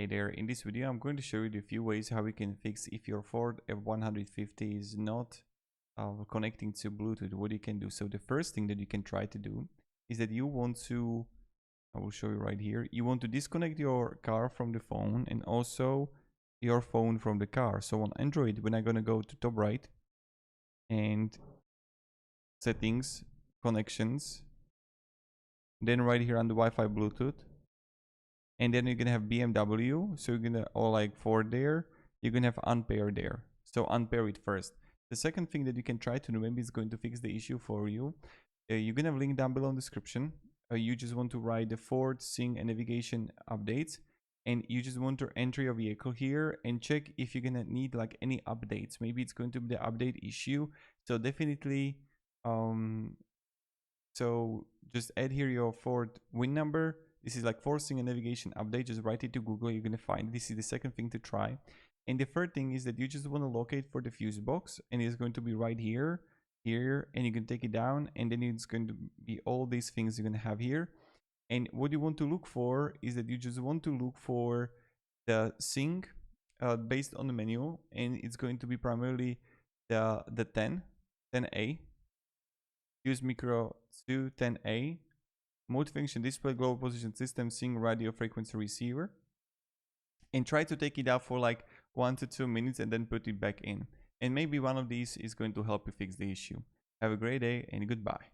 Hey there, in this video I'm going to show you the few ways how we can fix if your Ford F150 is not connecting to Bluetooth, what you can do. So the first thing that you can try to do is that you want to, I will show you right here, you want to disconnect your car from the phone and also your phone from the car. So on Android, when I'm going to go to top right and settings, connections, then right here on the Wi-Fi Bluetooth, and then you're gonna have BMW, so you're gonna, or like Ford there, you're gonna have unpair there. So unpair it first. The second thing that you can try to do, maybe it's going to fix the issue for you. You're gonna have a link down below in the description. You just want to write the Ford sync and navigation updates, and you just want to enter your vehicle here and check if you're gonna need like any updates. Maybe it's going to be the update issue. So definitely, so just add here your Ford VIN number. This is like forcing a navigation update. Just write it to Google. You're going to find it. This is the second thing to try. And the third thing is that you just want to locate for the fuse box. And it's going to be right here, here. And you can take it down. And then it's going to be all these things you're going to have here. And what you want to look for is that you just want to look for the sync based on the menu. And it's going to be primarily the 10A. Use micro 210A. Mode function display global position system sync radio frequency receiver, and try to take it out for like 1 to 2 minutes and then put it back in, and maybe one of these is going to help you fix the issue. Have a great day and goodbye.